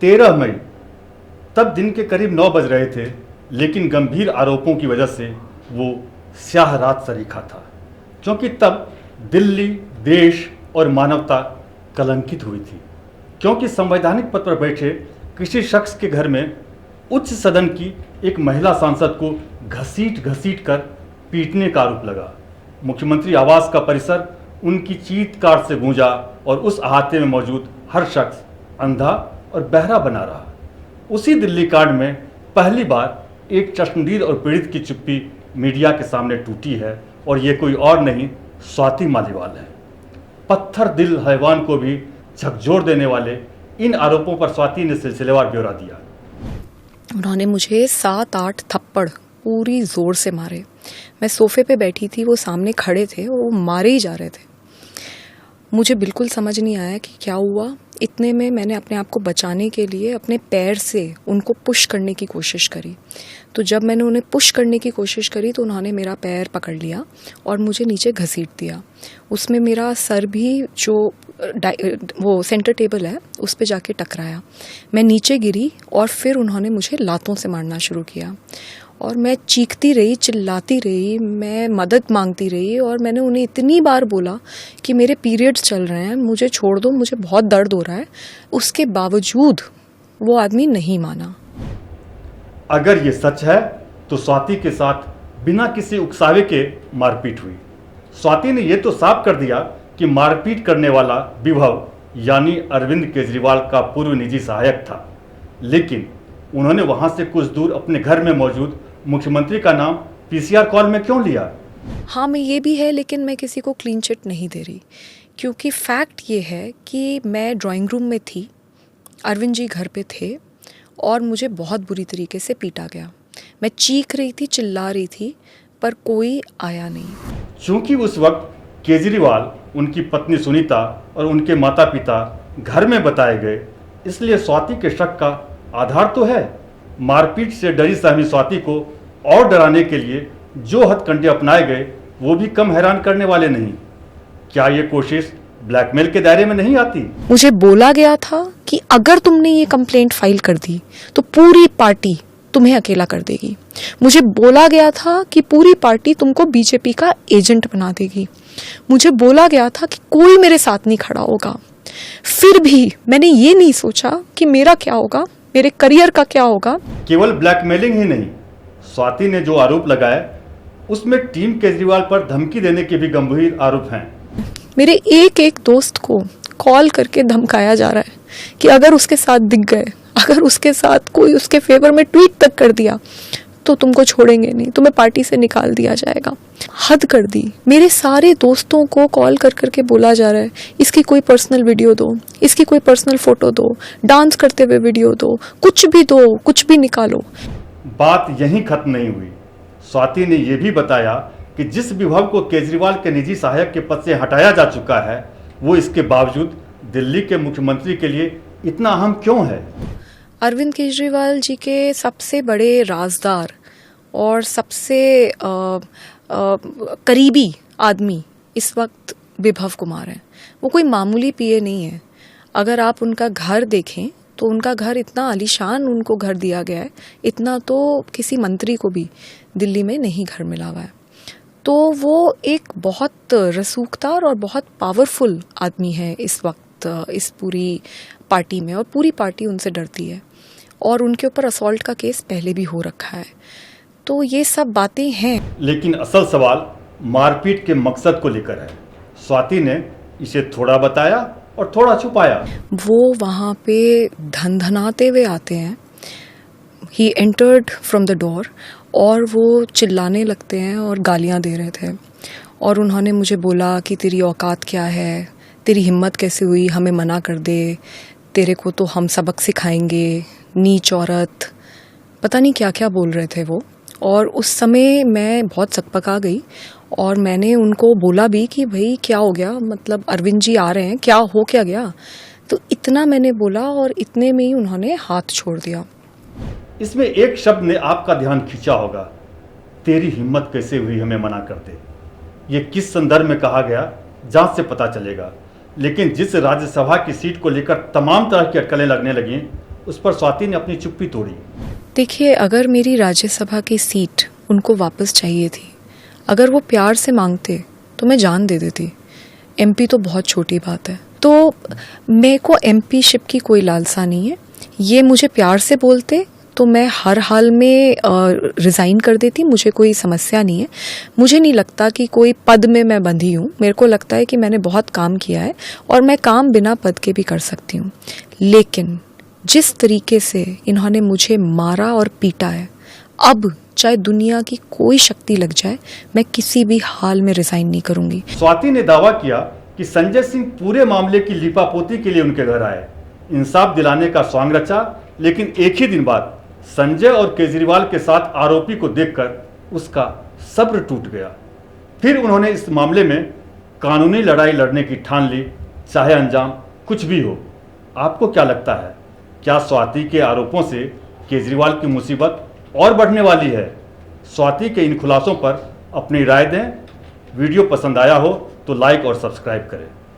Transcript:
13 मई, तब दिन के करीब 9 बज रहे थे, लेकिन गंभीर आरोपों की वजह से वो स्याह रात सरीखा था, क्योंकि तब दिल्ली, देश और मानवता कलंकित हुई थी, क्योंकि संवैधानिक पद पर बैठे किसी शख्स के घर में उच्च सदन की एक महिला सांसद को घसीट घसीट कर पीटने का आरोप लगा। मुख्यमंत्री आवास का परिसर उनकी चीत्कार से गूंजा और उस अहाते में मौजूद हर शख्स अंधा और बहरा बना रहा। उसी दिल्ली कांड में पहली बार एक चश्मदीद और पीड़ित की चुप्पी मीडिया के सामने टूटी है, और ये कोई और नहीं, स्वाति मालीवाल है। पत्थर दिल हैवान को भी झकझोर देने वाले इन आरोपों पर स्वाति ने सिलसिलेवार ब्यौरा दिया। उन्होंने मुझे 7-8 थप्पड़ पूरी जोर से मारे। मैं सोफे पे बैठी थी, वो सामने खड़े थे और वो मारे ही जा रहे थे। मुझे बिल्कुल समझ नहीं आया कि क्या हुआ। इतने में मैंने अपने आप को बचाने के लिए अपने पैर से उनको पुश करने की कोशिश करी। तो जब मैंने उन्हें पुश करने की कोशिश करी तो उन्होंने मेरा पैर पकड़ लिया और मुझे नीचे घसीट दिया। उसमें मेरा सर भी, जो वो सेंटर टेबल है, उस पे जाके टकराया। मैं नीचे गिरी और फिर उन्होंने मुझे लातों से मारना शुरू किया और मैं चीखती रही, चिल्लाती रही, मैं मदद मांगती रही और मैंने उन्हें इतनी बार बोला कि मेरे पीरियड्स चल रहे हैं, मुझे छोड़ दो, मुझे बहुत दर्द हो रहा है। उसके बावजूद वो आदमी नहीं माना। अगर ये सच है तो स्वाति के साथ बिना किसी उकसावे के मारपीट हुई। स्वाति ने यह तो साफ कर दिया कि मारपीट करने वाला विभव यानी अरविंद केजरीवाल का पूर्व निजी सहायक था, लेकिन उन्होंने वहां से कुछ दूर अपने घर में मौजूद मुख्यमंत्री का नाम पीसीआर कॉल में क्यों लिया? हाँ, मैं ये भी है, लेकिन मैं किसी को क्लीन चिट नहीं दे रही, क्योंकि फैक्ट ये है कि मैं ड्राइंग रूम में थी, अरविंद जी घर पे थे और मुझे बहुत बुरी तरीके से पीटा गया। मैं चीख रही थी, चिल्ला रही थी, पर कोई आया नहीं। चूंकि उस वक्त केजरीवाल, उनकी पत्नी सुनीता और उनके माता पिता घर में बताए गए, इसलिए स्वाति के शक का आधार तो है। मारपीट से डरी सहमी स्वाति को और डराने के लिए जो हथकंडे अपनाए गए वो भी कम हैरान करने वाले नहीं। क्या ये कोशिश ब्लैकमेल के दायरे में नहीं आती? मुझे बोला गया था कि अगर तुमने ये कंप्लेंट फाइल कर दी तो पूरी पार्टी तुम्हें अकेला कर देगी। मुझे बोला गया था कि पूरी पार्टी तुमको बीजेपी का एजेंट बना देगी। मुझे बोला गया था कि कोई मेरे साथ नहीं खड़ा होगा। फिर भी मैंने ये नहीं सोचा कि मेरा क्या होगा, मेरे करियर का क्या होगा। केवल ब्लैकमेलिंग ही नहीं, स्वाति ने जो आरोप लगाए उसमें टीम केजरीवाल पर धमकी देने के भी गंभीर आरोप हैं। मेरे एक दोस्त को कॉल करके धमकाया जा रहा है कि अगर उसके साथ दिख गए, अगर उसके साथ कोई उसके फेवर में ट्वीट तक कर दिया तो तुमको छोड़ेंगे नहीं, तुम्हें पार्टी से निकाल दिया जाएगा। हद कर दी। मेरे सारे दोस्तों को कॉल कर करके बोला जा रहा है, इसकी कोई पर्सनल वीडियो दो, इसकी कोई पर्सनल फोटो दो, डांस करते हुए वीडियो दो, कुछ भी दो, कुछ भी निकालो। बात यहीं खत्म नहीं हुई। स्वाति ने यह भी बताया कि जिस विभव को केजरीवाल के निजी सहायक के पद से हटाया जा चुका है, वो इसके बावजूद दिल्ली के मुख्यमंत्री के लिए इतना अहम क्यों है? अरविंद केजरीवाल जी के सबसे बड़े राजदार और सबसे करीबी आदमी इस वक्त विभव कुमार हैं। वो कोई मामूली पीए नहीं है। अगर आप उनका घर देखें तो उनका घर इतना आलीशान उनको घर दिया गया है, इतना तो किसी मंत्री को भी दिल्ली में नहीं घर मिला हुआ है। तो वो एक बहुत रसूखदार और बहुत पावरफुल आदमी है इस वक्त इस पूरी पार्टी में, और पूरी पार्टी उनसे डरती है और उनके ऊपर असॉल्ट का केस पहले भी हो रखा है। तो ये सब बातें हैं। लेकिन असल सवाल मारपीट के मकसद को लेकर है। स्वाति ने इसे थोड़ा बताया और थोड़ा छुपाया। वो वहाँ पे धनधनाते हुए आते हैं। He entered from the door और वो चिल्लाने लगते हैं और गालियाँ दे रहे थे, और उन्होंने मुझे बोला कि तेरी औकात क्या है, तेरी हिम्मत कैसे हुई हमें मना कर दे, तेरे को तो हम सबक सिखाएंगे, नीच औरत, पता नहीं क्या क्या बोल रहे थे वो। और उस समय मैं बहुत सकपका गई और मैंने उनको बोला भी कि भाई क्या हो गया, मतलब अरविंद जी आ रहे हैं, क्या हो क्या गया। तो इतना मैंने बोला और इतने में ही उन्होंने हाथ छोड़ दिया। इसमें एक शब्द ने आपका ध्यान खींचा होगा, तेरी हिम्मत कैसे हुई हमें मना कर दे। ये किस संदर्भ में कहा गया जांच से पता चलेगा, लेकिन जिस राज्यसभा की सीट को लेकर तमाम तरह की अटकलें लगने लगी उस पर स्वाति ने अपनी चुप्पी तोड़ी। देखिए, अगर मेरी राज्यसभा की सीट उनको वापस चाहिए थी, अगर वो प्यार से मांगते तो मैं जान दे देती। एमपी तो बहुत छोटी बात है। तो मेरे को एमपी शिप की कोई लालसा नहीं है। ये मुझे प्यार से बोलते तो मैं हर हाल में रिज़ाइन कर देती, मुझे कोई समस्या नहीं है। मुझे नहीं लगता कि कोई पद में मैं बंधी हूँ। मेरे को लगता है कि मैंने बहुत काम किया है और मैं काम बिना पद के भी कर सकती हूँ। लेकिन जिस तरीके से इन्होंने मुझे मारा और पीटा है, अब चाहे दुनिया की कोई शक्ति लग जाए, मैं किसी भी हाल में रिज़ाइन नहीं करूँगी। स्वाति ने दावा किया कि संजय सिंह पूरे मामले की लीपापोती के लिए उनके घर आए, इंसाफ दिलाने का स्वांग रचा, लेकिन एक ही दिन बाद संजय और केजरीवाल के साथ आरोपी को देखकर उसका सब्र टूट गया। फिर उन्होंने इस मामले में कानूनी लड़ाई लड़ने की ठान ली, चाहे अंजाम कुछ भी हो। आपको क्या लगता है, क्या स्वाति के आरोपों से केजरीवाल की मुसीबत और बढ़ने वाली है? स्वाति के इन खुलासों पर अपनी राय दें। वीडियो पसंद आया हो तो लाइक और सब्सक्राइब करें।